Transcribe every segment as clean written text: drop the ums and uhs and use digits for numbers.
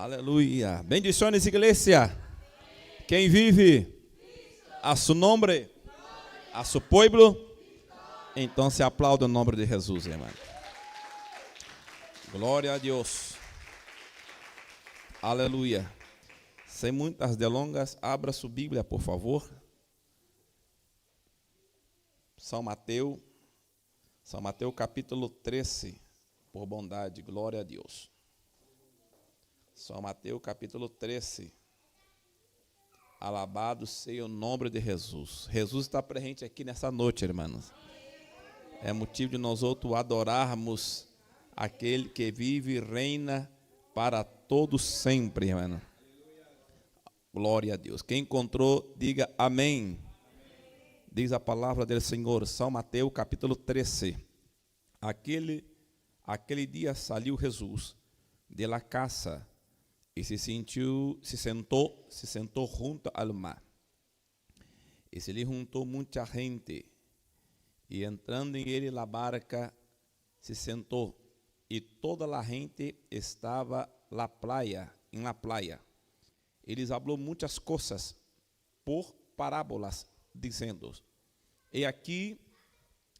Aleluya. Bendiciones, iglesia. Quem vive a su nombre, a su pueblo, então se aplaude o nome de Jesus, irmão. Glória a Deus. Aleluia. Sem muitas delongas, abra sua Bíblia, por favor. São Mateus capítulo 13, por bondade, glória a Deus. São Mateus capítulo 13. Alabado seja o nome de Jesus. Jesus está presente aqui nessa noite, irmãos. É motivo de nós outros adorarmos aquele que vive e reina para todos sempre, irmão. Glória a Deus. Quem encontrou, diga amém. Diz a palavra do Senhor, São Mateus capítulo 13. Aquele dia saiu Jesus de la casa e se sentou junto ao mar. E se lhe juntou muita gente, e entrando em ele la barca, se sentou, e toda a gente estava em la playa. Ele falou muitas coisas por parábolas, dizendo: e aqui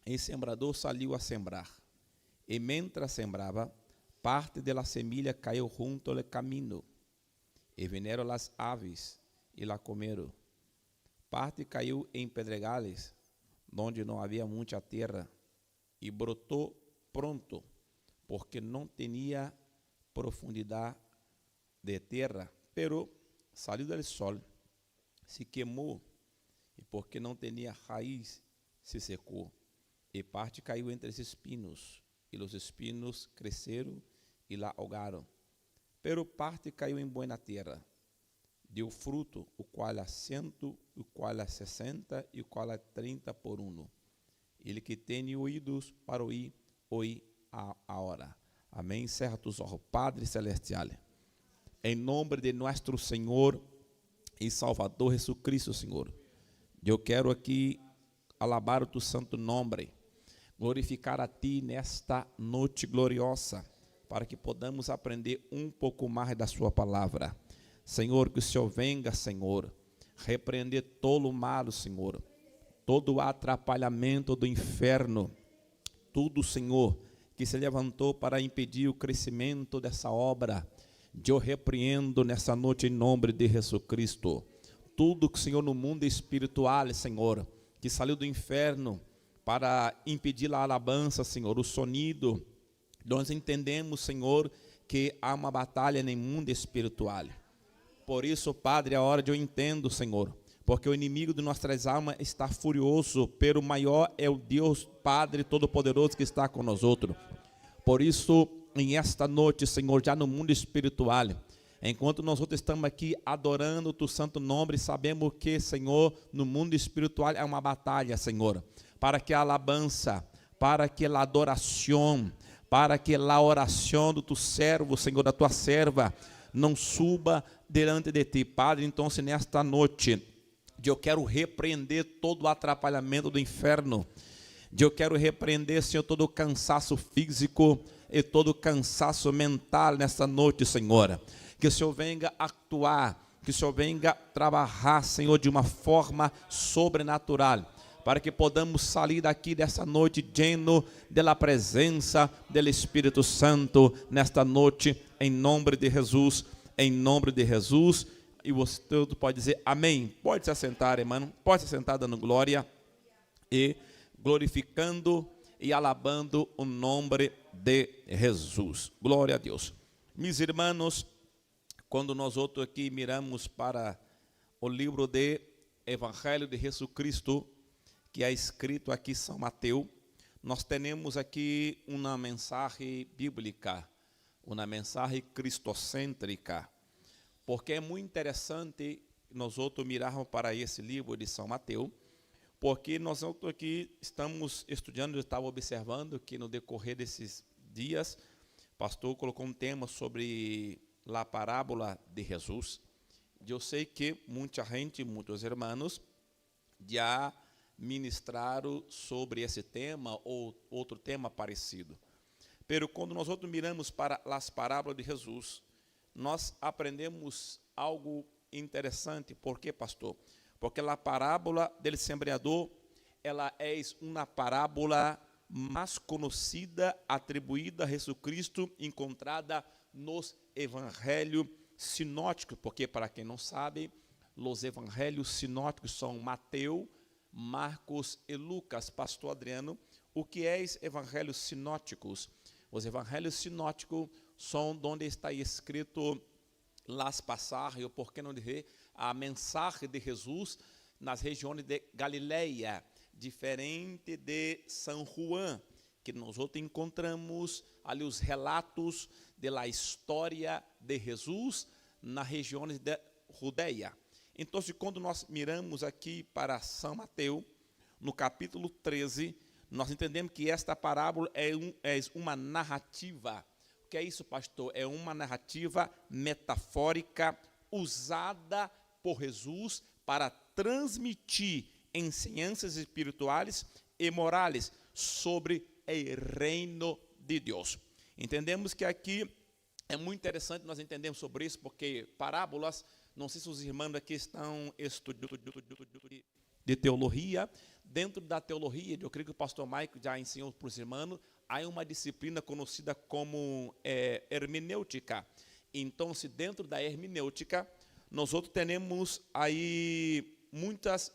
o sembrador saiu a sembrar, e mientras sembrava, parte de la semilla caiu junto ao caminho, e vieram as aves e la comeram. Parte caiu em pedregales, onde não havia muita terra, e brotou pronto, porque não tinha profundidade de terra, pero saiu do sol, se queimou, e porque não tinha raiz, se secou. E parte caiu entre os espinos, e os espinos cresceram e la ahogaram. Pero parte caiu em boa terra, deu fruto, o qual a 100, o qual a 60 e o qual a 30 por 1. Ele que tem ouvidos para ouvir, ouve a hora. Amém. Cerra tus olhos. Padre Celestial, em nome de nosso Senhor e Salvador Jesucristo, Senhor, eu quero aqui alabar o tu santo nome, glorificar a ti nesta noite gloriosa, para que podamos aprender um pouco mais da sua palavra. Senhor, que o Senhor venga, Senhor, repreender todo o mal, Senhor, todo o atrapalhamento do inferno, tudo, Senhor, que se levantou para impedir o crescimento dessa obra, eu repreendo nessa noite em nome de Jesus Cristo. Tudo que, Senhor, no mundo espiritual, Senhor, que saiu do inferno para impedir a alabança, Senhor, o sonido. Nós entendemos, Senhor, que há uma batalha no mundo espiritual. Por isso, Padre, a hora de eu entendo, Senhor, porque o inimigo de nossas almas está furioso, pero maior é o Deus Padre Todo-Poderoso que está conosco. Por isso, em esta noite, Senhor, já no mundo espiritual, enquanto nós outros estamos aqui adorando o teu santo nome, sabemos que, Senhor, no mundo espiritual é uma batalha, Senhor, para que a alabança, para que a adoração, para que a oração do teu servo, Senhor, da tua serva, não suba diante de ti, Padre. Então, se nesta noite, eu quero repreender todo o atrapalhamento do inferno, eu quero repreender, Senhor, todo o cansaço físico e todo o cansaço mental nesta noite, Senhor. Que o Senhor venha actuar, que o Senhor venha trabalhar, Senhor, de uma forma sobrenatural, para que podamos sair daqui dessa noite lleno da presença do Espírito Santo nesta noite, em nome de Jesus, em nome de Jesus. E você todo pode dizer amém. Pode se assentar, irmão, pode se assentar dando glória e glorificando e alabando o nome de Jesus. Glória a Deus. Meus irmãos, quando nós outros aqui miramos para o livro de Evangelho de Jesus Cristo, que é escrito aqui em São Mateus, nós temos aqui uma mensagem bíblica, uma mensagem cristocêntrica, porque é muito interessante nós outros mirarmos para esse livro de São Mateus, porque nós outros aqui estamos estudando, eu estava observando que no decorrer desses dias, o pastor colocou um tema sobre a parábola de Jesus. Eu sei que muita gente, muitos irmãos, já ministraram sobre esse tema ou outro tema parecido. Pero quando nós outros miramos para as parábolas de Jesus, nós aprendemos algo interessante. Por quê, pastor? Porque a parábola do semeador, ela é uma parábola mais conhecida, atribuída a Jesus Cristo, encontrada nos evangelhos sinóticos, porque, para quem não sabe, os evangelhos sinóticos são Mateus, Marcos e Lucas. Pastor Adriano, o que é os evangelhos sinóticos? Os evangelhos sinóticos são onde está escrito las passagens, ou por que não dizer, a mensagem de Jesus nas regiões de Galileia, diferente de São João, que nós outros encontramos ali os relatos da história de Jesus nas regiões de Judeia. Então, quando nós miramos aqui para São Mateus, no capítulo 13, nós entendemos que esta parábola é uma narrativa. O que é isso, pastor? É uma narrativa metafórica usada por Jesus para transmitir ensinanças espirituais e morais sobre o reino de Deus. Entendemos que aqui é muito interessante nós entendemos sobre isso, porque parábolas, não sei se os irmãos aqui estão estudando de teologia. Dentro da teologia, eu creio que o pastor Maico já ensinou para os irmãos, há uma disciplina conhecida como hermenêutica. Então, se dentro da hermenêutica, nós outros temos aí muitas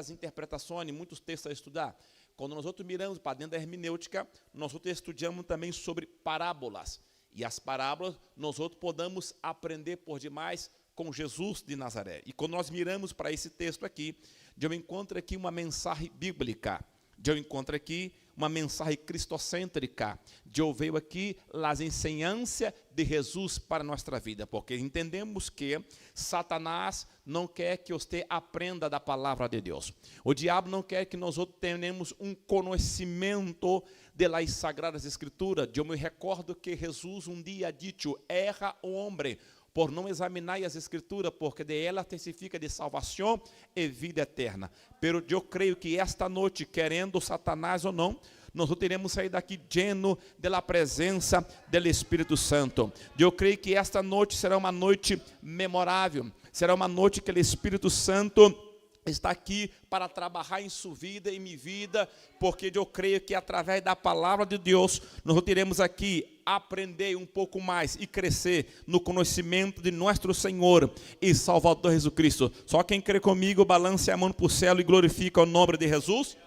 interpretações, muitos textos a estudar. Quando nós outros miramos para dentro da hermenêutica, nós outros estudamos também sobre parábolas. E as parábolas, nós outros podemos aprender por demais com Jesus de Nazaré. E quando nós miramos para esse texto aqui, eu encontro aqui uma mensagem bíblica, eu encontro aqui uma mensagem cristocêntrica, eu vejo aqui as ensinanças de Jesus para a nossa vida, porque entendemos que Satanás não quer que você aprenda da palavra de Deus. O diabo não quer que nós tenhamos um conhecimento das Sagradas Escrituras. Eu me recordo que Jesus um dia disse, erra o homem por não examinar as Escrituras, porque de ela testifica de salvação e vida eterna. Pero eu creio que esta noite, querendo Satanás ou não, nós teremos sair daqui lleno da presença do Espírito Santo. Eu creio que esta noite será uma noite memorável, será uma noite que o Espírito Santo está aqui para trabalhar em sua vida e minha vida, porque eu creio que através da palavra de Deus, nós teremos aqui aprender um pouco mais e crescer no conhecimento de nosso Senhor e Salvador Jesus Cristo. Só quem crê comigo, balance a mão para o céu e glorifica o nome de Jesus.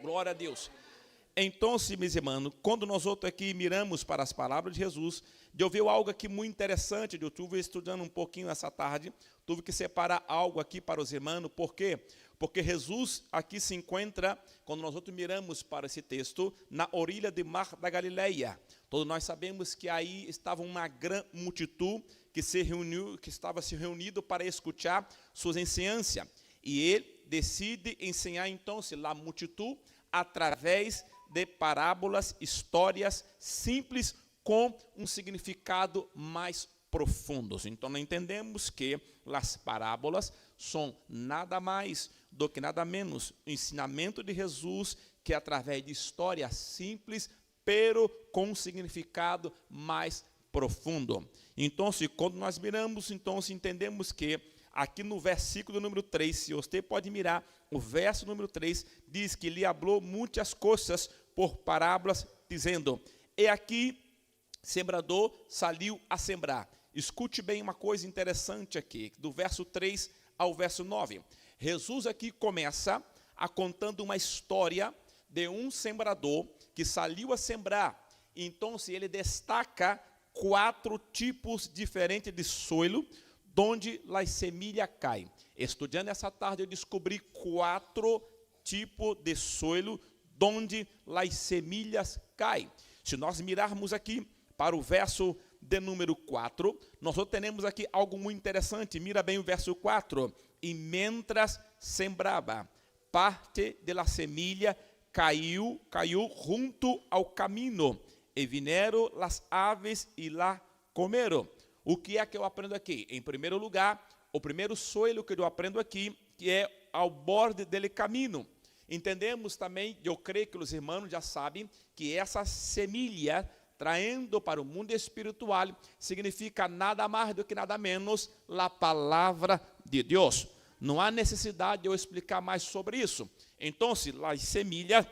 Glória a Deus. Então, meus irmãos, quando nós outros aqui miramos para as palavras de Jesus, eu vi algo aqui muito interessante. Eu estive estudando um pouquinho essa tarde, tive que separar algo aqui para os irmãos. Por quê? Porque Jesus aqui se encontra, quando nós outros miramos para esse texto, na orilla do mar da Galileia. Todos nós sabemos que aí estava uma grande multidão que estava se reunindo para escutar suas ensinanças. E ele decide ensinar então a multidão através de parábolas, histórias simples com um significado mais profundo. Então, nós entendemos que as parábolas são nada mais do que nada menos o ensinamento de Jesus, que através de histórias simples, pero com um significado mais profundo. Então, quando nós miramos, então entendemos que aqui no versículo número 3, se você pode mirar, o verso número 3 diz que ele falou muitas coisas por parábolas, dizendo, e aqui, sembrador saiu a sembrar. Escute bem uma coisa interessante aqui, do verso 3 ao verso 9. Jesus aqui começa a contando uma história de um sembrador que saiu a sembrar. Então, ele destaca 4 tipos diferentes de solo, onde as semilhas caem. Estudando essa tarde, eu descobri 4 tipos de solo, onde as semilhas caem. Se nós mirarmos aqui para o verso de número 4, nós temos aqui algo muito interessante. Mira bem o verso 4. E mientras sembrava, parte da semilha caiu junto ao caminho, e vieram as aves e lá comeram. O que é que eu aprendo aqui? Em primeiro lugar, o primeiro solo que eu aprendo aqui, que é ao borde do caminho. Entendemos também, eu creio que os irmãos já sabem, que essa semilha traindo para o mundo espiritual, significa nada mais do que nada menos a palavra de Deus. Não há necessidade de eu explicar mais sobre isso. Então, as semilhas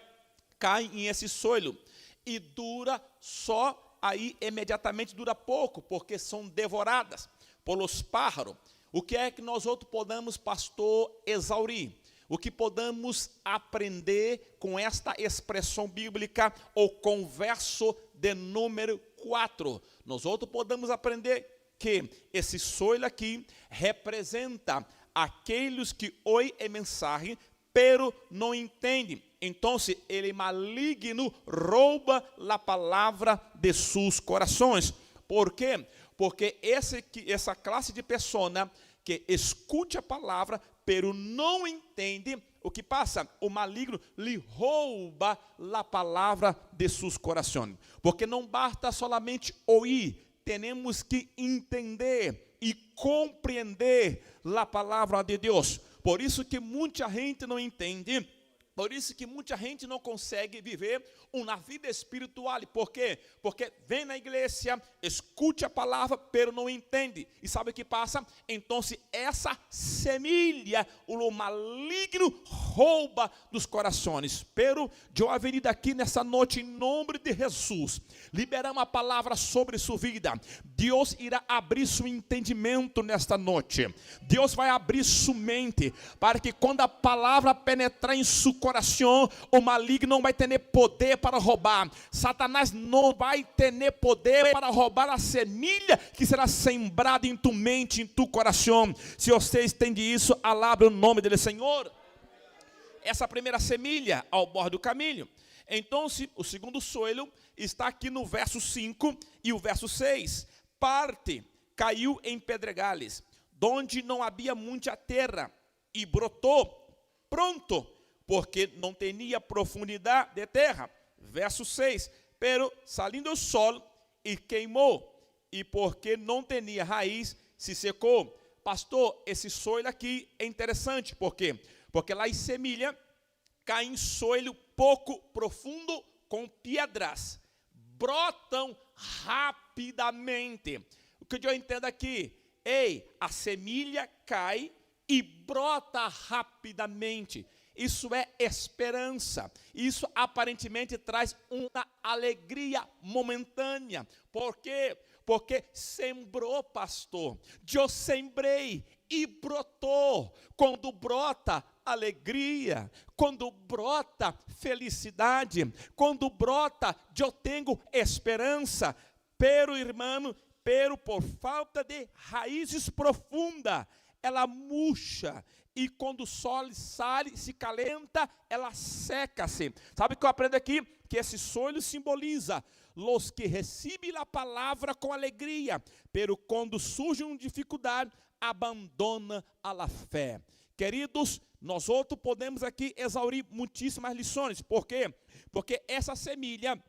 caem em esse solo e dura só aí, imediatamente dura pouco, porque são devoradas pelos pájaros. O que é que nós outros podemos, pastor, exaurir? O que podemos aprender com esta expressão bíblica, ou com o verso de número 4? Nós outros podemos aprender que esse solo aqui representa aqueles que ouvem a mensagem, pero não entendem. Então, ele maligno rouba a palavra de seus corações. Por quê? Porque essa classe de pessoa que escute a palavra, pero não entende, o que passa? O maligno lhe rouba a palavra de seus corações. Porque não basta solamente ouvir, temos que entender e compreender a palavra de Deus. Por isso que muita gente não entende, por isso que muita gente não consegue viver uma vida espiritual. Por quê? Porque vem na igreja, escute a palavra, pero não entende. E sabe o que passa? Então, essa semilha, o maligno rouba dos corações. Pero eu havia venido aqui nessa noite, em nome de Jesus, liberar uma palavra sobre sua vida. Deus irá abrir seu entendimento nesta noite. Deus vai abrir sua mente, para que quando a palavra penetrar em seu coração, o maligno não vai ter poder para roubar. Satanás não vai ter poder para roubar a semilha que será sembrada em tu mente, em tu coração. Se você entende isso, alabe o nome dele, Senhor. Essa primeira semilha ao borde do caminho. Então, o segundo solo está aqui no verso 5 e o verso 6. Parte caiu em pedregales, onde não havia muita terra, e brotou pronto, porque não tinha profundidade de terra. Verso 6. Pero salindo o sol e queimou, e porque não tinha raiz, se secou. Pastor, esse solo aqui é interessante. Por quê? Porque lá em semilha cai em solo pouco profundo, com pedras, brotam rapidamente. O que eu entendo aqui? A semilha cai e brota rapidamente. Isso é esperança. Isso aparentemente traz uma alegria momentânea. Por quê? Porque sembrou, pastor. Eu sembrei e brotou. Quando brota alegria, quando brota felicidade, quando brota, eu tenho esperança. Pero, irmão, por falta de raízes profundas, ela murcha. E quando o sol sai, se calenta, ela seca-se. Sabe o que eu aprendo aqui? Que esse solo simboliza os que recebem a palavra com alegria, pero quando surge uma dificuldade, abandona a fé. Queridos, nós outros podemos aqui exaurir muitíssimas lições. Por quê? Porque essa semilha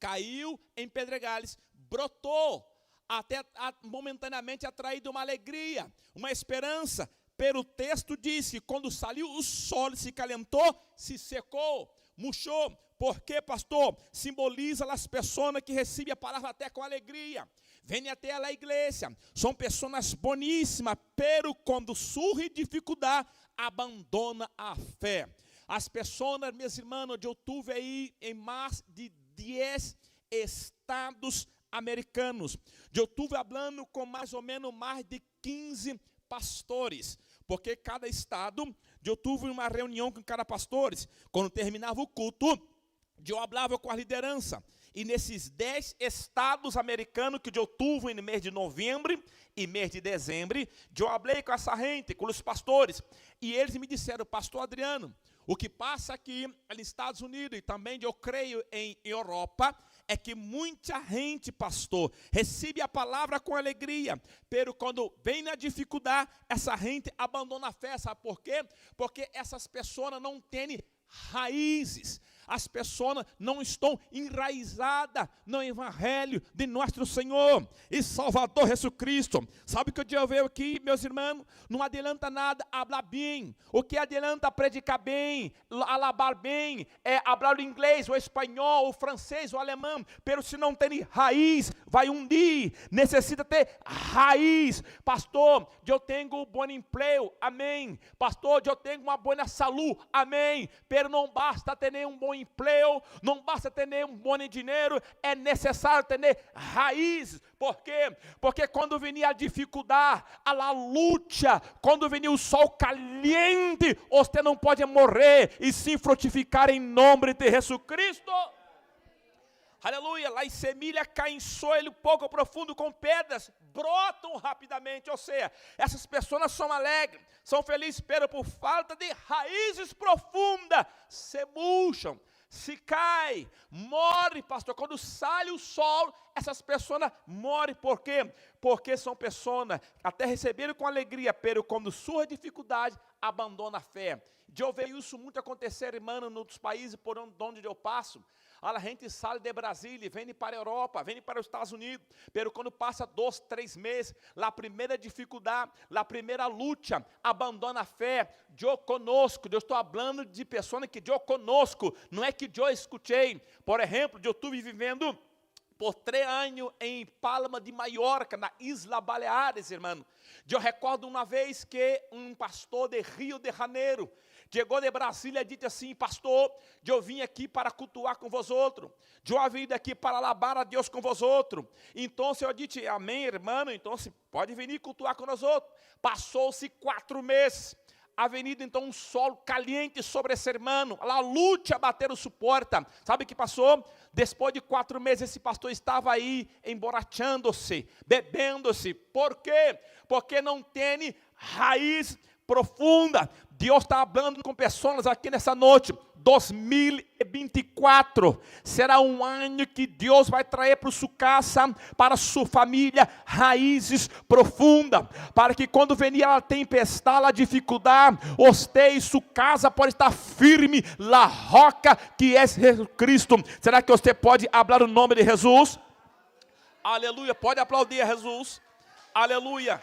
caiu em pedregales, brotou, até momentaneamente atraído uma alegria, uma esperança. Pero o texto diz que quando saiu o sol, se calentou, se secou, murchou. Por quê, pastor? Simboliza as pessoas que recebem a palavra até com alegria. Vêm até a igreja. São pessoas boníssimas, pero quando surge dificuldade, abandona a fé. As pessoas, meus irmãos, eu tive aí em mais de 10 estados americanos. Eu estive falando com mais ou menos mais de 15 pastores, porque cada estado, eu tive uma reunião com cada pastor. Quando terminava o culto, eu falava com a liderança. E nesses 10 estados americanos que eu tive no mês de novembro e mês de dezembro, eu falei com essa gente, com os pastores, e eles me disseram: pastor Adriano, o que passa aqui nos Estados Unidos e também eu creio em Europa, é que muita gente, pastor, recebe a palavra com alegria, pero quando vem na dificuldade, essa gente abandona a fé. Sabe por quê? Porque essas pessoas não têm raízes. As pessoas não estão enraizadas no Evangelho de nosso Senhor e Salvador Jesus Cristo. Sabe o que eu vejo aqui, meus irmãos? Não adianta nada falar bem. O que adianta predicar bem, alabar bem, é falar o inglês, o espanhol, o francês, o alemão. Pero se não tem raiz, vai hundir. Necessita ter raiz. Pastor, eu tenho um bom emprego, amém. Pastor, eu tenho uma boa saúde, amém. Pero não basta ter um bom emprego, não basta ter um bom dinheiro, é necessário ter raiz. Por quê? Porque quando vinha a dificuldade, a luta, quando vinha o sol caliente, você não pode morrer e sim frutificar em nome de Jesus Cristo. Aleluia, lá em semilha cai em solo pouco profundo com pedras, brotam rapidamente, ou seja, essas pessoas são alegres, são felizes, pero por falta de raízes profundas, se murcham, se cai, morre, pastor. Quando sai o sol, essas pessoas morrem. Por quê? Porque são pessoas que até receberam com alegria, pero quando surge dificuldade, abandonam a fé. Eu vejo isso muito acontecer, irmão, nos outros países por onde eu passo. A gente sai de Brasília, vem para a Europa, vem para os Estados Unidos, pero quando passa 2, 3 meses, a primeira dificuldade, a primeira luta, abandona a fé. Eu conosco, eu estou falando de pessoas que eu conosco, não é que eu escutei. Por exemplo, eu estive vivendo por 3 anos em Palma de Mallorca, na Isla Baleares, irmão. Eu recordo uma vez que um pastor de Rio de Janeiro chegou de Brasília e disse assim: pastor, eu vim aqui para cultuar com vós outros, eu vim aqui para alabar a Deus com vós outros. Então eu disse: amém, irmão, então pode vir cultuar com nós outros. Passou-se 4 meses, avenida então um sol caliente sobre esse irmão, a luta bateram sua porta. Sabe o que passou? Depois de 4 meses, esse pastor estava aí emborrachando-se, bebendo-se. Por quê? Porque não tem raiz profunda. Deus está falando com pessoas aqui nessa noite. 2024 será um ano que Deus vai trazer para sua casa, para sua família, raízes profundas, para que quando venir a tempestade, a dificuldade, você e sua casa pode estar firme, na roca que é Jesus Cristo. Será que você pode falar o nome de Jesus? Aleluia, pode aplaudir a Jesus. Aleluia.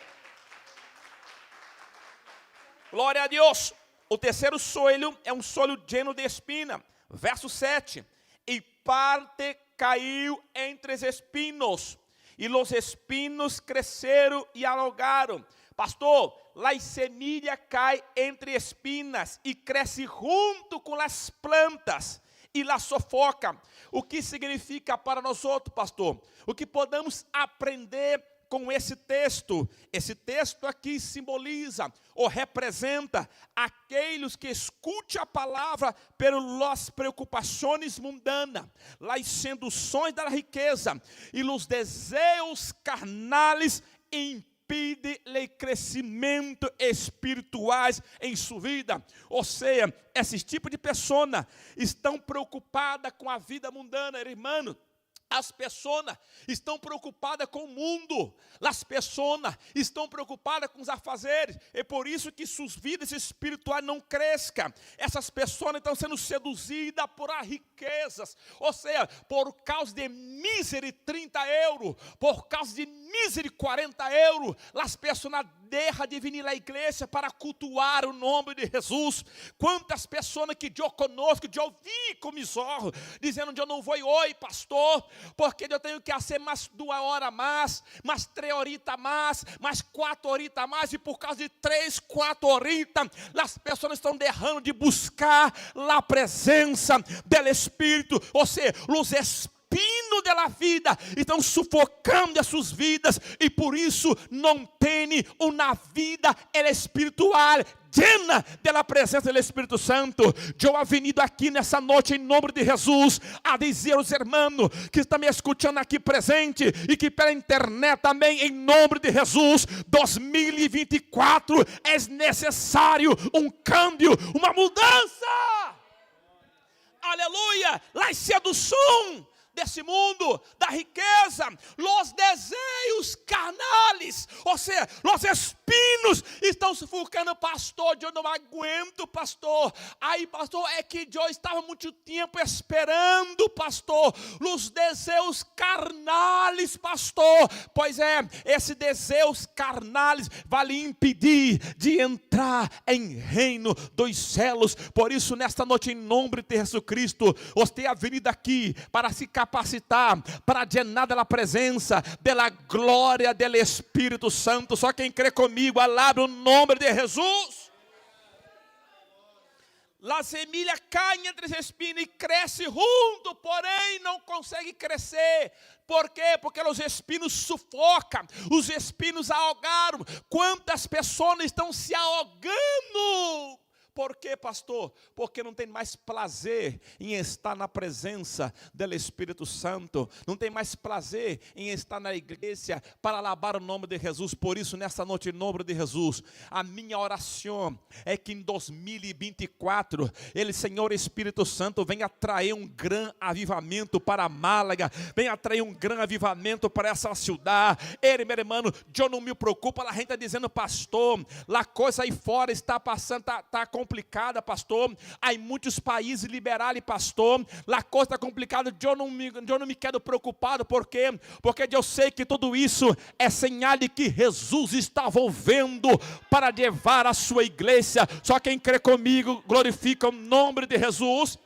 Glória a Deus. O terceiro solo é um solo lleno de espina. Verso 7. E parte caiu entre os espinos, e os espinos cresceram e alongaram. Pastor, a semilha cai entre espinas e cresce junto com as plantas e la sufoca. O que significa para nós outros, pastor? O que podemos aprender com esse texto? Esse texto aqui simboliza ou representa aqueles que escutam a palavra pelas preocupações mundanas, as seduções da riqueza e os desejos carnais impede o crescimento espiritual em sua vida. Ou seja, esse tipo de pessoa estão preocupadas com a vida mundana, irmão. As pessoas estão preocupadas com o mundo, as pessoas estão preocupadas com os afazeres, é por isso que suas vidas espirituais não crescem. Essas pessoas estão sendo seduzidas por as riquezas, ou seja, por causa de mísero 30 euros, por causa de mísero 40 euros, as pessoas deixam de vir à igreja para cultuar o nome de Jesus. Quantas pessoas que eu conosco, que eu vi com meus olhos, dizendo: eu não vou hoje, pastor, porque eu tenho que fazer mais 2 horas mais 3 horitas mais 4 horitas mais, e por causa de 3, 4 horitas, as pessoas estão deixando de buscar a presença do Espírito, ou seja, os espinos da vida estão sufocando as suas vidas, e por isso não tem uma vida espiritual llena da presença do Espírito Santo. Eu ha venido aqui nessa noite em nome de Jesus a dizer aos irmãos que estão me escutando aqui presente e que pela internet também, em nome de Jesus, 2024 é necessário um câmbio, uma mudança. Aleluia. A sedução desse mundo, da riqueza, os desejos carnais carnales. Ou seja, os espinhos estão sufocando. Pastor, eu não aguento, pastor. Aí, pastor, é que eu estava muito tempo esperando, pastor, os desejos carnales, pastor. Pois é, esse desejos carnales vai lhe impedir de entrar em reino dos céus. Por isso, nesta noite, em nome de Jesus Cristo, você é vindo aqui para se capacitar, para llenar da presença, da glória do Espírito Santo. Só quem crê comigo, alaba o nome de Jesus. A semilha cai entre os espinhos e cresce junto, porém não consegue crescer. Por quê? Porque os espinhos sufocam, os espinhos ahogaram. Quantas pessoas estão se ahogando? Por quê, pastor? Porque não tem mais prazer em estar na presença do Espírito Santo. Não tem mais prazer em estar na igreja para alabar o nome de Jesus. Por isso, nessa noite, em nome de Jesus, a minha oração é que em 2024, Ele, Senhor Espírito Santo, venha trazer um grande avivamento para Málaga. Venha trazer um grande avivamento para essa cidade. Ele, meu irmão, eu não me preocupo. A gente está dizendo, pastor, a coisa aí fora está passando, está complicada, pastor. Há muitos países liberais, pastor. A coisa está complicada. Eu não me quero preocupado. Por quê? Porque eu sei que tudo isso é sinal de que Jesus está volvendo para levar a sua igreja. Só quem crê comigo, glorifica o nome de Jesus.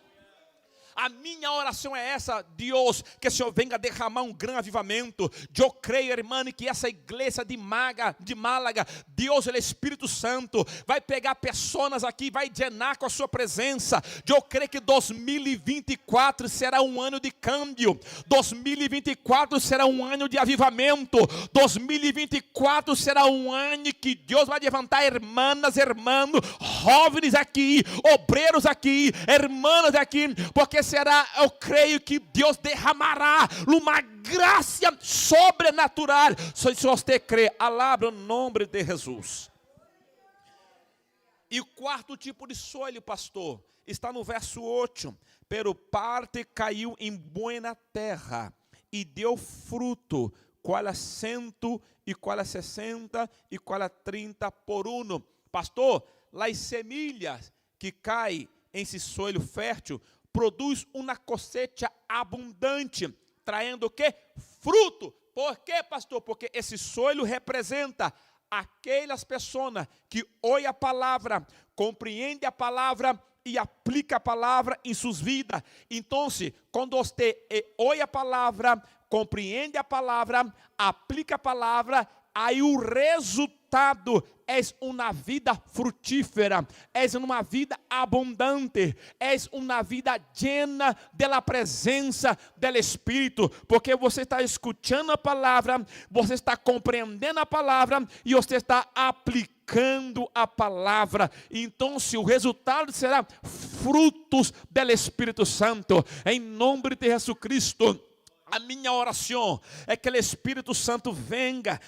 A minha oração é essa, Deus, que o Senhor venha derramar um grande avivamento. Eu creio, irmão, que essa igreja de Málaga, Deus, o Espírito Santo, vai pegar pessoas aqui, vai llenar com a sua presença. Eu creio que 2024 será um ano de câmbio. 2024 será um ano de avivamento. 2024 será um ano que Deus vai levantar irmãs, irmãos, jovens aqui, obreiros aqui, irmãs aqui, porque será, eu creio que Deus derramará uma graça sobrenatural. Se você crê, alaba o nome de Jesus. E o quarto tipo de soilho, pastor, está no verso 8. Pero parte caiu em boa terra e deu fruto, qual a 100, e qual a 60, e qual a 30 por uno. Pastor, as semilhas que caem em esse soilho fértil produz uma cosecha abundante, traindo o quê? Fruto. Por quê, pastor? Porque esse soilho representa aquelas pessoas que ouvem a palavra, compreendem a palavra e aplica a palavra em suas vidas. Então, quando você ouve a palavra, compreende a palavra, aplica a palavra, aí o resultado é uma vida frutífera, é uma vida abundante, é uma vida llena da presença do Espírito, porque você está escutando a palavra, você está compreendendo a palavra e você está aplicando a palavra. Então, o resultado será frutos do Espírito Santo, em nome de Jesus Cristo. A minha oração é que o Espírito Santo venga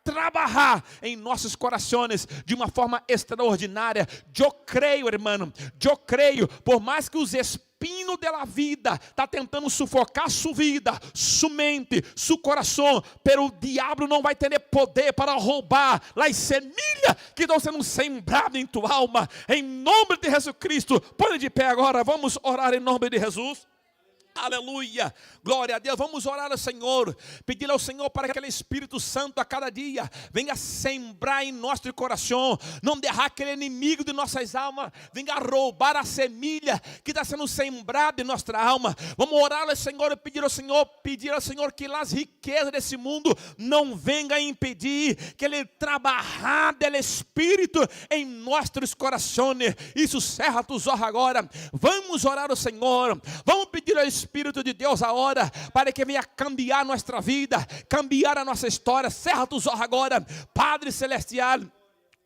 trabalhar em nossos corações de uma forma extraordinária. Eu creio, irmão, eu creio, por mais que os espinhos da vida está tentando sufocar sua vida, sua mente, seu coração, pero o diabo não vai ter poder para roubar as semilhas que estão sendo sembradas em tua alma, em nome de Jesus Cristo. Põe de pé agora, vamos orar em nome de Jesus. Aleluia, glória a Deus. Vamos orar ao Senhor, pedir ao Senhor para que aquele Espírito Santo a cada dia venha sembrar em nosso coração, não deixar aquele inimigo de nossas almas venha roubar a semilha que está sendo sembrada em nossa alma. Vamos orar ao Senhor e pedir ao Senhor que as riquezas desse mundo não venham impedir que Ele trabalhar do Espírito em nossos corações. Isso, cerra tus olhos agora. Vamos orar ao Senhor, vamos pedir ao Espírito de Deus agora, para que venha cambiar nossa vida, cambiar a nossa história. Cerra tus olhos agora. Padre Celestial,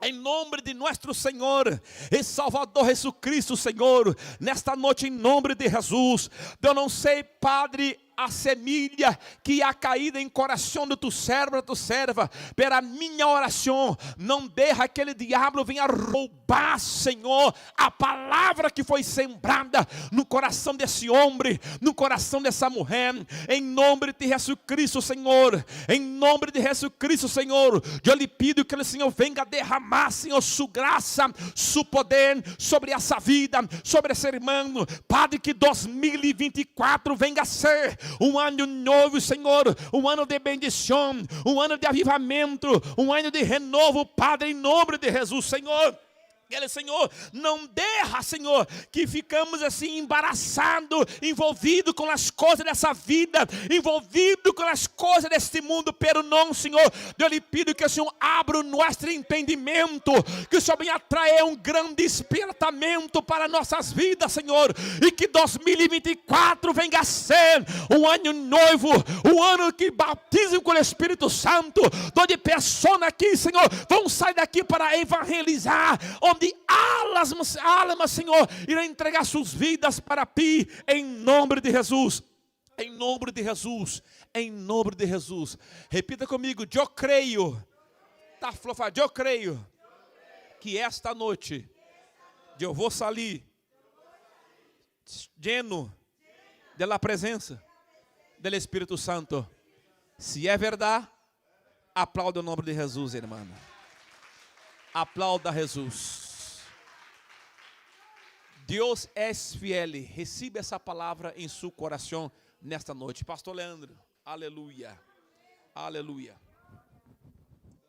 em nome de nosso Senhor e Salvador Jesus Cristo, Senhor, nesta noite, em nome de Jesus, eu não sei, Padre, a semilha que há caída em coração do tu servo, da tu serva, pela minha oração, não deixa que aquele diabo venha roubar, Senhor, a palavra que foi sembrada no coração desse homem, no coração dessa mulher, em nome de Jesus Cristo, Senhor, em nome de Jesus Cristo, Senhor, eu lhe pido que o Senhor venha derramar, Senhor, sua graça, seu poder sobre essa vida, sobre esse irmão, Padre, que 2024 venha a ser um ano novo, Senhor, um ano de bendição, um ano de avivamento, um ano de renovo, Padre, em nome de Jesus, Senhor. Senhor, não deixa, Senhor, que ficamos assim embaraçados, envolvidos com as coisas dessa vida, envolvidos com as coisas deste mundo, pero não, Senhor, eu lhe pido que o Senhor abra o nosso entendimento, que o Senhor venha trazer um grande despertamento para nossas vidas, Senhor, e que 2024 venha a ser um ano novo, um ano que batize com o Espírito Santo, onde pessoas aqui, Senhor, vão sair daqui para evangelizar, onde almas, Senhor, irão entregar suas vidas para ti, em nome de Jesus, em nome de Jesus, em nome de Jesus. Repita comigo: eu creio, tá, Flofá, eu creio que esta noite eu vou sair lleno da presença do Espírito Santo. Se é verdade, aplauda o nome de Jesus, irmã. Aplauda Jesus. Deus é fiel. Receba essa palavra em seu coração nesta noite. Pastor Leandro, aleluia, aleluia.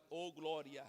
Oh, glória.